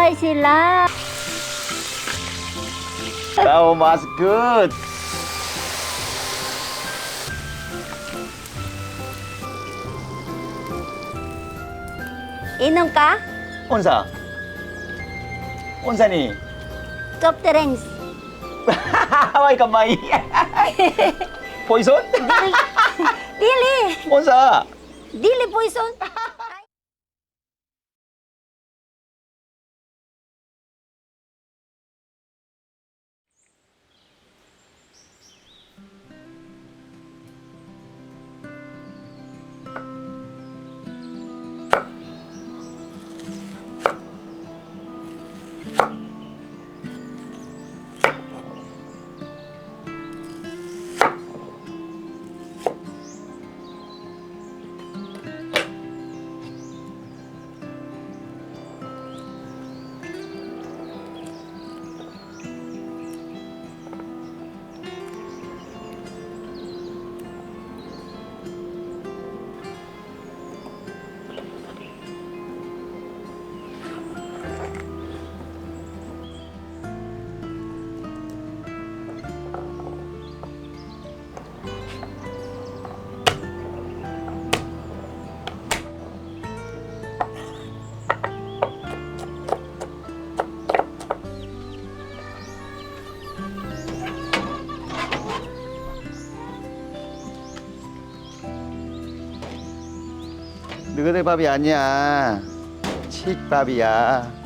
kay sila. Oh, mas good. Inom ka? Unsa? Unsa ni? Soft drinks. Way kamay. Poison? Dili. Unsa? Dili poison. 너희들 밥이 아니야. 칡밥이야.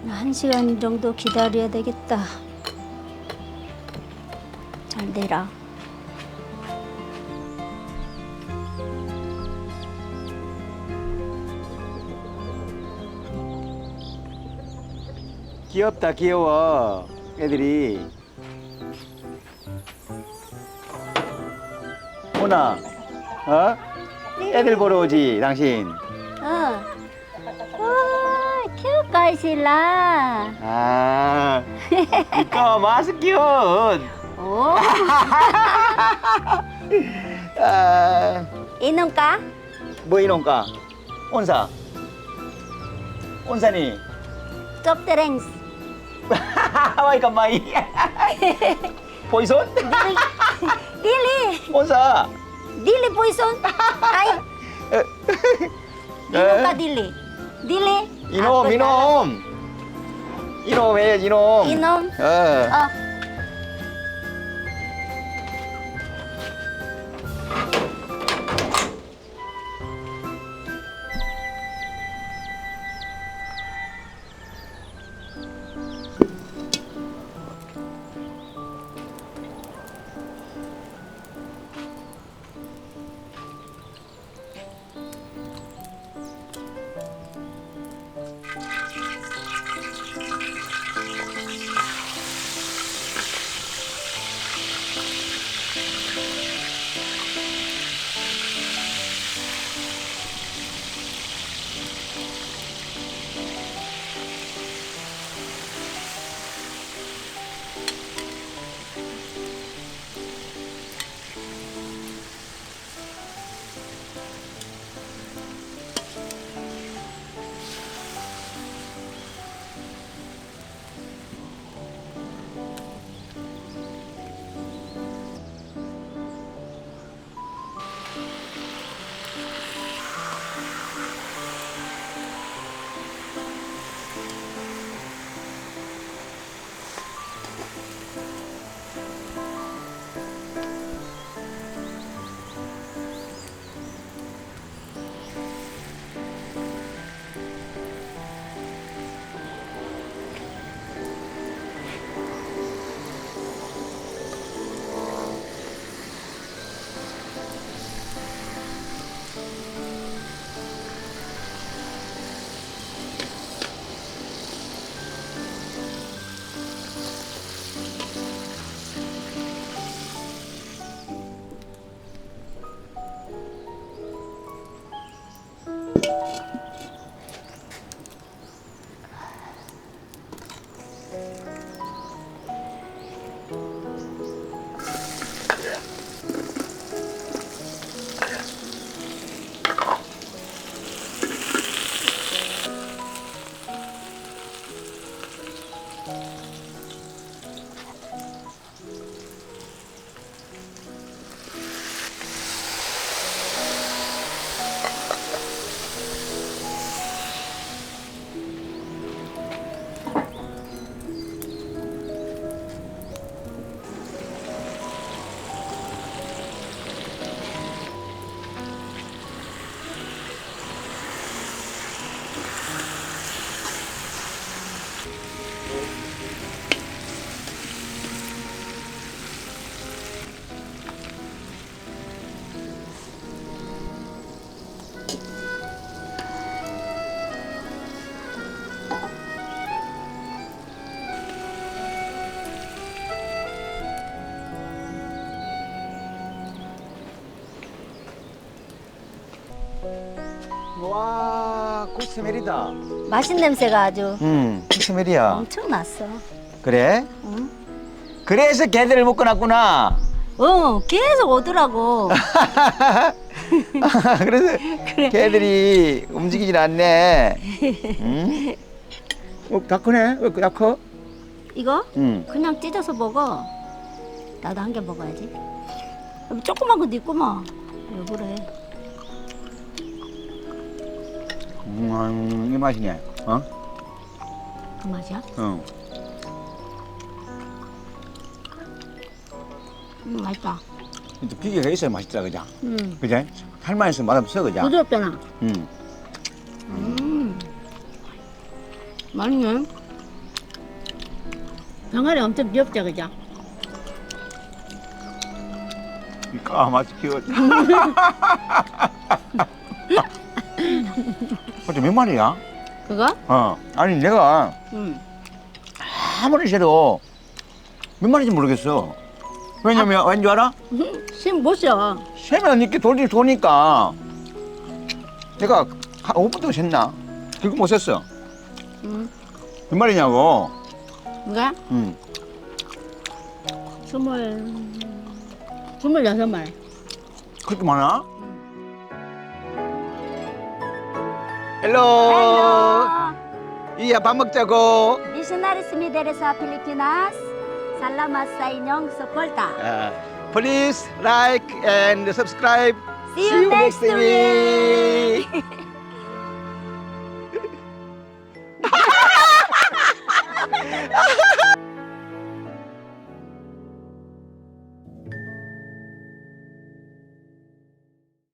한 시간 정도 기다려야 되겠다. 잘 되라. 귀엽다, 귀여워. 애들이. 호나, 어? 애들 보러 오지, 당신. 와, cute kay sila. 아, 이거 마스 큐트. Oh, 아, inom ka? 뭐 이놈까? 온사. 온사니. Soft drinks. Way kamay. Poison? Dili. 온사. Dili poison. Ay, inom ka dili. Dili. 이놈, Ako 이놈. 이놈 해야지, 이놈. Inom. 어. Oh. 와, 굿스멜이다. 맛있는 냄새가 아주 굿스멜이야. 엄청 났어. 그래? 응? 그래서 개들을 묶어놨구나. 계속 오더라고. 그래서 개들이 움직이질 않네. 응? 다 크네? 왜 다 커? 이거 응. 그냥 찢어서 먹어. 나도 한 개 먹어야지. 조그만 거 있구만. 왜 그래? 이 맛이네. 어? 그 맛이야? 응. 맛있다. 비계가 있어야 맛있다, 그죠? 음. 그지? 살만 있으면 맛없어, 그죠? 부드럽잖아. 응. 맛있네. 병아리 엄청 귀엽죠, 그죠? 까맣게 키웠다. 어째 몇 마리야? 그거? 아니 내가 응. 아무리 세도 몇 마리인지 모르겠어. 왜냐면 왠줄 알아? 못 쉬어. 세면 이렇게 돌지 도니까 내가 한 5분 셌나? 그거 못 셌어. 응. 몇 마리냐고. 뭐가? 응. 26마리. 그렇게 많아? 헬로. 이야 밥 먹자고. Missionaries Mideres sa Pilipinas. Salamat sa inyong suporta. Please like and subscribe. See you next week. week.